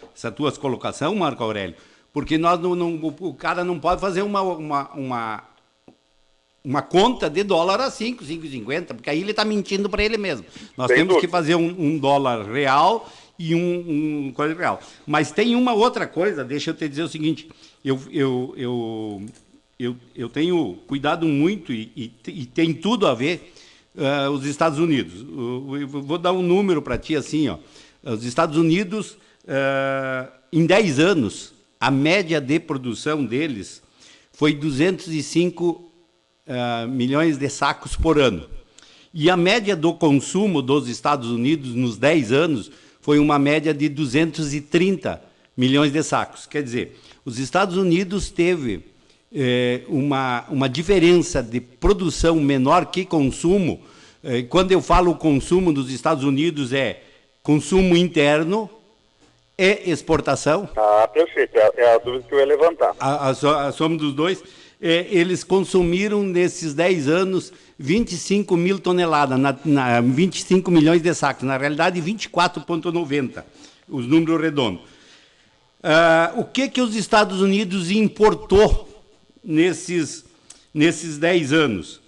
colocação, Marco Aurélio, porque nós o cara não pode fazer uma conta de dólar a 5,50, porque aí ele está mentindo para ele mesmo. Nós temos que fazer um dólar real e um coisa real. Mas tem uma outra coisa, deixa eu te dizer o seguinte, eu tenho cuidado muito e tem tudo a ver os Estados Unidos. Eu vou dar um número para ti assim, ó. Os Estados Unidos, em 10 anos, a média de produção deles foi 205 milhões de sacos por ano. E a média do consumo dos Estados Unidos nos 10 anos foi uma média de 230 milhões de sacos. Quer dizer, os Estados Unidos teve uma diferença de produção menor que consumo. Quando eu falo consumo dos Estados Unidos, é consumo interno e exportação. Ah, perfeito. É a dúvida que eu ia levantar. A soma dos dois. Eles consumiram, nesses 10 anos, 25 mil toneladas, 25 milhões de sacos. Na realidade, 24,90, os números redondos. O que os Estados Unidos importou nesses 10 anos?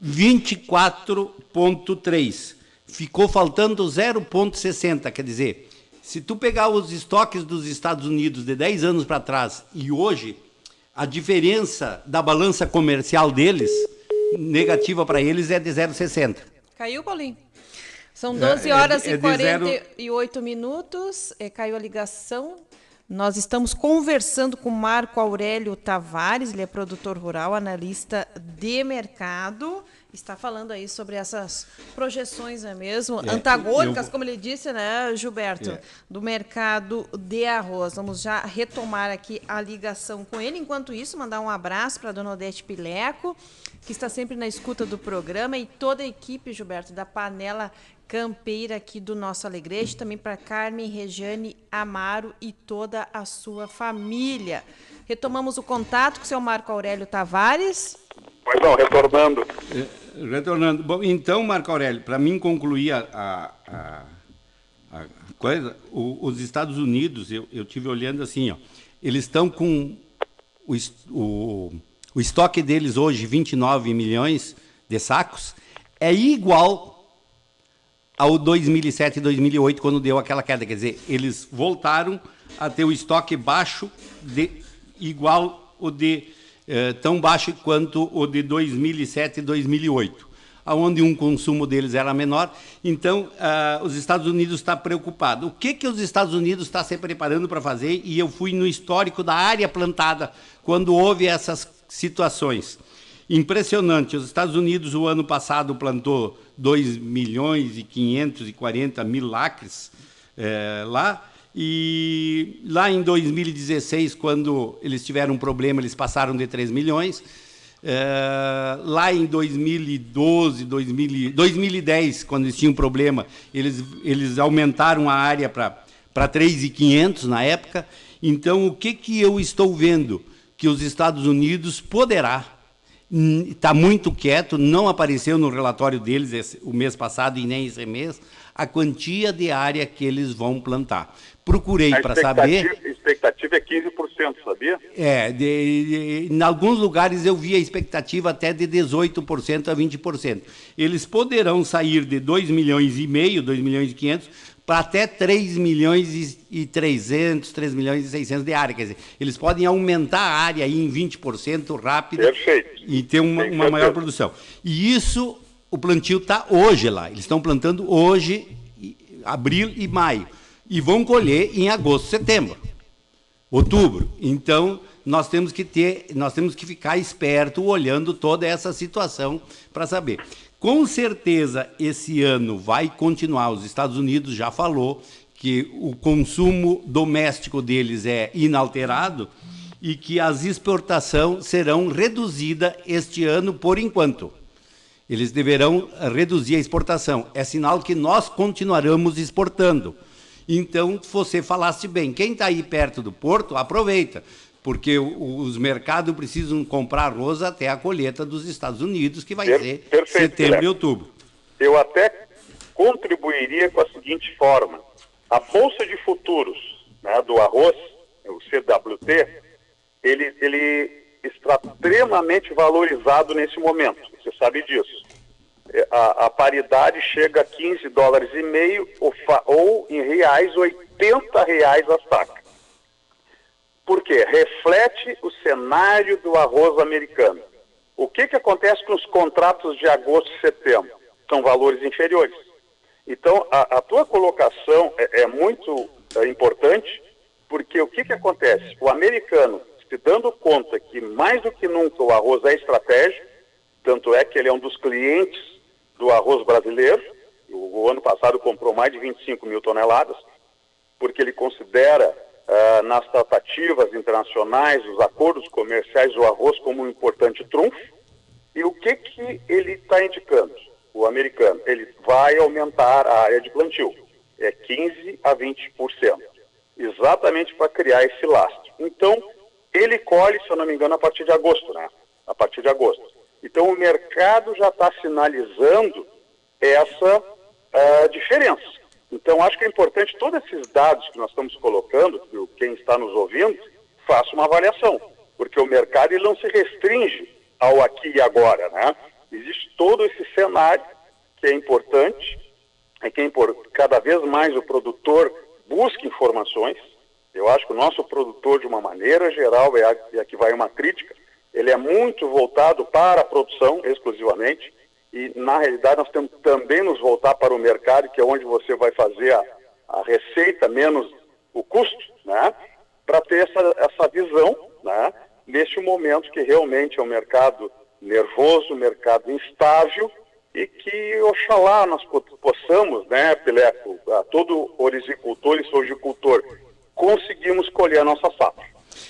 24,3. Ficou faltando 0,60, quer dizer, se tu pegar os estoques dos Estados Unidos de 10 anos para trás e hoje, a diferença da balança comercial deles, negativa para eles, é de 0,60. Caiu, Paulinho? São 12 horas e 48 minutos, caiu a ligação. Nós estamos conversando com Marco Aurélio Tavares, ele é produtor rural, analista de mercado, está falando aí sobre essas projeções, não é mesmo? Antagônicas, como ele disse, né, Gilberto? Do mercado de arroz. Vamos já retomar aqui a ligação com ele. Enquanto isso, mandar um abraço para a dona Odete Pileco, que está sempre na escuta do programa, e toda a equipe, Gilberto, da Panela Campeira aqui do nosso Alegrete, também para Carmen Regiane Amaro e toda a sua família. Retomamos o contato com o seu Marco Aurélio Tavares. Pois não, retornando. Retornando. Bom, então, Marco Aurélio, para mim concluir a coisa, os Estados Unidos, eu tive olhando assim, ó, eles estão com o estoque deles hoje, 29 milhões de sacos, é igual ao 2007 e 2008, quando deu aquela queda. Quer dizer, eles voltaram a ter o estoque baixo, igual o de tão baixo quanto o de 2007 e 2008, onde um consumo deles era menor. Então, os Estados Unidos estão preocupados. O que os Estados Unidos estão se preparando para fazer? E eu fui no histórico da área plantada, quando houve essas situações. Impressionante. Os Estados Unidos, o ano passado, plantou 2 milhões e 540 mil acres lá, E lá em 2016, quando eles tiveram um problema, eles passaram de 3 milhões. Lá em 2012, 2010, quando eles tinham um problema, eles aumentaram a área para 3.500 na época. Então, o que eu estou vendo? Que os Estados Unidos poderá, está muito quieto, não apareceu no relatório deles o mês passado e nem esse mês, a quantia de área que eles vão plantar. Procurei para saber... A expectativa é 15%, sabia? Em alguns lugares eu vi a expectativa até de 18% a 20%. Eles poderão sair de 2 milhões e meio, 2 milhões e 500, para até 3 milhões e 300, 3 milhões e 600 de área. Quer dizer, eles podem aumentar a área aí em 20% rápido. Perfeito. E ter uma maior produção. E isso, o plantio está hoje lá. Eles estão plantando hoje, abril e maio. E vão colher em agosto, setembro, outubro. Então, nós temos que ficar esperto olhando toda essa situação para saber. Com certeza, esse ano vai continuar. Os Estados Unidos já falou que o consumo doméstico deles é inalterado e que as exportações serão reduzidas este ano por enquanto. Eles deverão reduzir a exportação. É sinal que nós continuaremos exportando. Então, você falasse bem, quem está aí perto do porto, aproveita, porque os mercados precisam comprar arroz até a colheita dos Estados Unidos, que vai ser setembro e outubro. Eu até contribuiria com a seguinte forma. A Bolsa de Futuros, né, do arroz, o CWT, ele está extremamente valorizado nesse momento, você sabe disso. A paridade chega a 15 dólares e meio ou em reais, 80 reais a saca. Por quê? Reflete o cenário do arroz americano. O que acontece com os contratos de agosto e setembro? São valores inferiores. Então, a tua colocação é muito importante, porque o que acontece? O americano, se dando conta que mais do que nunca o arroz é estratégico, tanto é que ele é um dos clientes do arroz brasileiro. O ano passado comprou mais de 25 mil toneladas, porque ele considera, nas tratativas internacionais, os acordos comerciais, o arroz como um importante trunfo. E o que ele está indicando, o americano? Ele vai aumentar a área de plantio, 15% a 20%, exatamente para criar esse lastro. Então, ele colhe, se eu não me engano, a partir de agosto, né? A partir de agosto. Então, o mercado já está sinalizando essa diferença. Então, acho que é importante todos esses dados que nós estamos colocando, que quem está nos ouvindo, faça uma avaliação, porque o mercado ele não se restringe ao aqui e agora, né? Existe todo esse cenário que é importante, cada vez mais o produtor busca informações. Eu acho que o nosso produtor, de uma maneira geral, e aqui vai uma crítica, ele é muito voltado para a produção exclusivamente, e na realidade nós temos também nos voltar para o mercado, que é onde você vai fazer a receita menos o custo, né? Para ter essa visão, né? Neste momento que realmente é um mercado nervoso, um mercado instável, e que oxalá nós possamos, né, Pileco, todo orizicultor e sojicultor, conseguimos colher a nossa safra.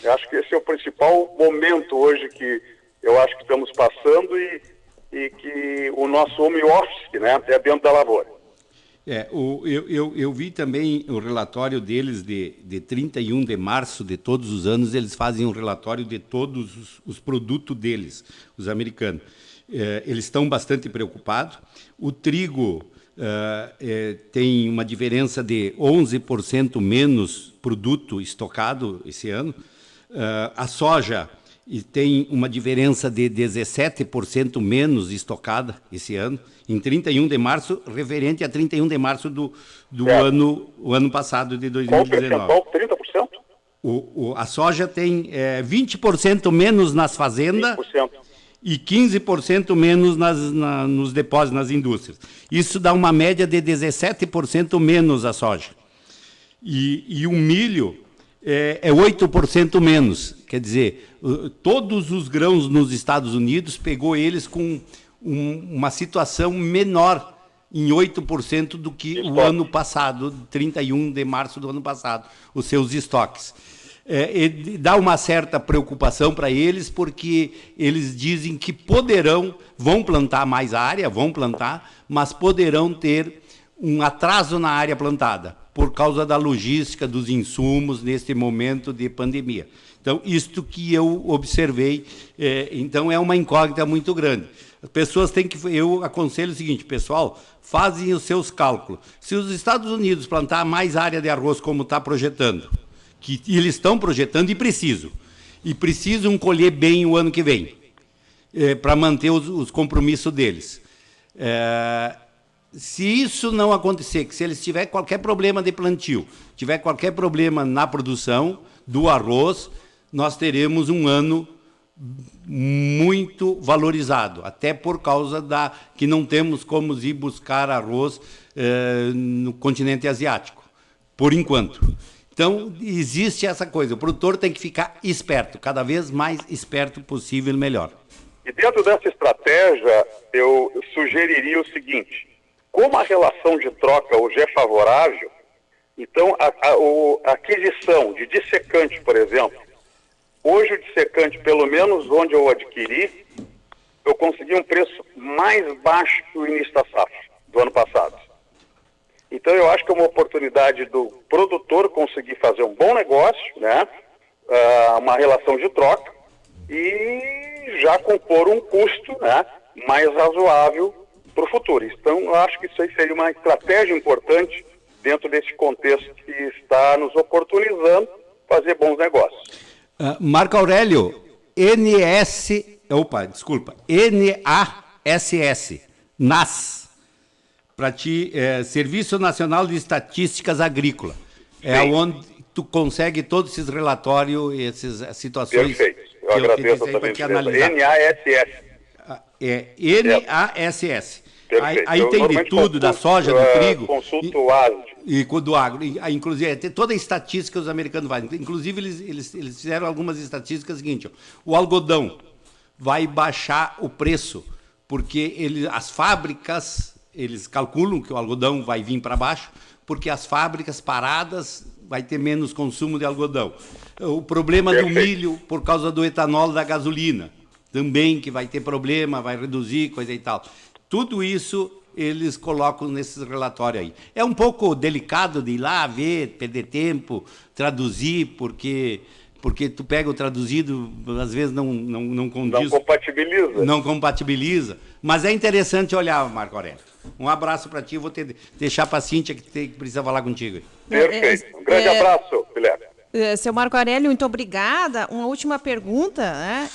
Eu acho que esse é o principal momento hoje que eu acho que estamos passando e que o nosso home office, né, é dentro da lavoura. Eu vi também o relatório deles de 31 de março de todos os anos, eles fazem um relatório de todos os produtos deles, os americanos. Eles estão bastante preocupados. O trigo tem uma diferença de 11% menos produto estocado esse ano. A soja tem uma diferença de 17% menos estocada esse ano, em 31 de março, referente a 31 de março do ano passado, de 2019. Qual percentual? 30%? A soja tem 20% menos nas fazendas 20%. E 15% menos nos depósitos, nas indústrias. Isso dá uma média de 17% menos a soja. E o milho é 8% menos. Quer dizer, todos os grãos nos Estados Unidos pegou eles com uma situação menor em 8% do que o ano passado, 31 de março do ano passado, os seus estoques. Dá uma certa preocupação para eles, porque eles dizem que vão plantar mais área, mas poderão ter um atraso na área plantada, por causa da logística dos insumos neste momento de pandemia. Então, isto que eu observei, então é uma incógnita muito grande. As pessoas eu aconselho o seguinte, pessoal, fazem os seus cálculos. Se os Estados Unidos plantar mais área de arroz como está projetando, que eles estão projetando e precisam colher bem o ano que vem, para manter os compromissos deles. Se isso não acontecer, que se eles tiverem qualquer problema de plantio, tiver qualquer problema na produção do arroz, nós teremos um ano muito valorizado, até por causa que não temos como ir buscar arroz no continente asiático, por enquanto. Então, existe essa coisa, o produtor tem que ficar esperto, cada vez mais esperto possível, melhor. E dentro dessa estratégia, eu sugeriria o seguinte: como a relação de troca hoje é favorável, então a aquisição de dissecante, por exemplo, hoje o dissecante, pelo menos onde eu adquiri, eu consegui um preço mais baixo que o início da safra do ano passado. Então eu acho que é uma oportunidade do produtor conseguir fazer um bom negócio, né? Uma relação de troca, e já compor um custo, né, mais razoável para o futuro. Então eu acho que isso aí seria uma estratégia importante dentro desse contexto que está nos oportunizando fazer bons negócios. Marco Aurélio, NASS, para ti, Serviço Nacional de Estatísticas Agrícolas. É onde tu consegue todos esses relatórios, essas situações. Perfeito, eu agradeço também. NASS. Aí tem de tudo, da soja, do trigo. Consulto o ASD. E do agro. Inclusive, tem toda a estatística que os americanos fazem. Inclusive, eles fizeram algumas estatísticas seguintes. O algodão vai baixar o preço, porque as fábricas, eles calculam que o algodão vai vir para baixo, porque as fábricas paradas vai ter menos consumo de algodão. O problema do milho, por causa do etanol da gasolina, também que vai ter problema, vai reduzir, coisa e tal. Tudo isso eles colocam nesses relatórios aí. É um pouco delicado de ir lá ver, perder tempo, traduzir, porque tu pega o traduzido, às vezes não condiz. Não compatibiliza. Mas é interessante olhar, Marco Aurélio. Um abraço para ti, vou deixar para a Cíntia, que precisa falar contigo. Perfeito. Um grande abraço, Guilherme. Seu Marco Aurélio, muito obrigada. Uma última pergunta, né?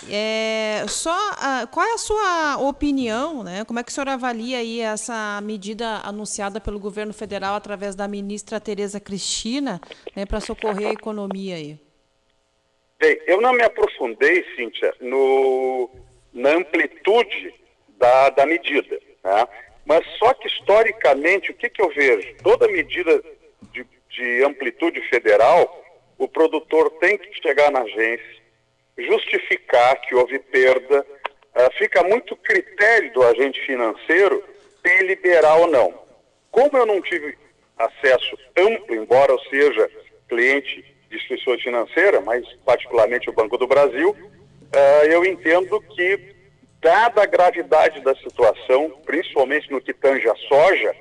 Qual é a sua opinião, né? Como é que o senhor avalia aí essa medida anunciada pelo governo federal através da ministra Tereza Cristina, né, para socorrer a economia aí? Bem, eu não me aprofundei, Cíntia, na amplitude da medida, né? Mas só que historicamente, o que eu vejo? Toda medida de amplitude federal, o produtor tem que chegar na agência, justificar que houve perda, fica muito critério do agente financeiro se liberar ou não. Como eu não tive acesso amplo, embora eu seja cliente de instituições financeiras, mas particularmente o Banco do Brasil, eu entendo que, dada a gravidade da situação, principalmente no que tange a soja,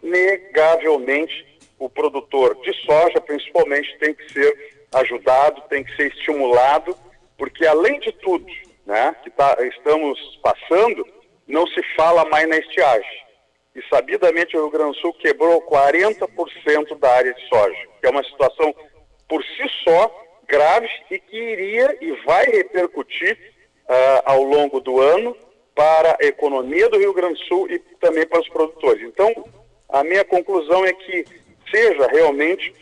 inegavelmente o produtor de soja, principalmente, tem que ser ajudado, tem que ser estimulado, porque, além de tudo, né, que estamos passando, não se fala mais na estiagem. E, sabidamente, o Rio Grande do Sul quebrou 40% da área de soja, que é uma situação, por si só, grave e que iria e vai repercutir ao longo do ano para a economia do Rio Grande do Sul e também para os produtores. Então, a minha conclusão é que seja realmente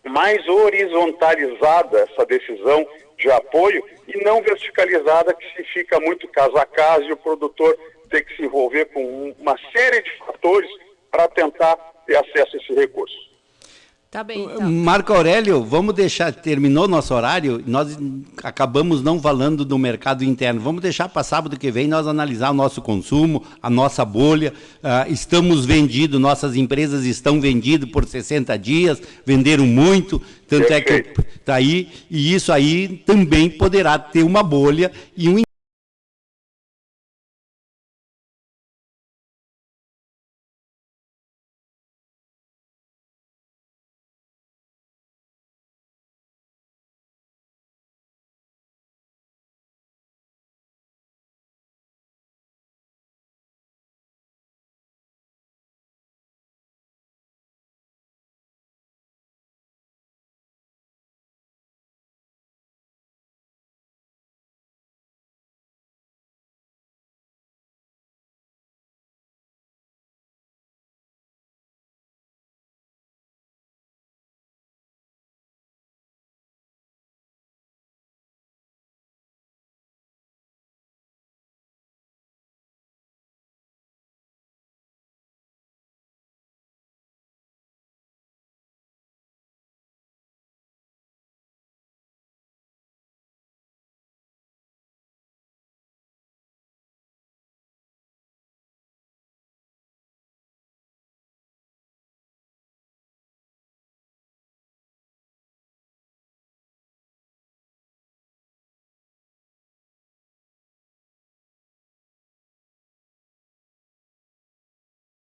mais horizontalizada essa decisão de apoio e não verticalizada, que se fica muito caso a caso e o produtor tem que se envolver com uma série de fatores para tentar ter acesso a esse recurso. Tá bem, então. Marco Aurélio, vamos deixar, terminou nosso horário, nós acabamos não falando do mercado interno, vamos deixar para sábado que vem nós analisar o nosso consumo, a nossa bolha, estamos vendidos, nossas empresas estão vendidas por 60 dias, venderam muito, tanto é que está aí, e isso aí também poderá ter uma bolha e um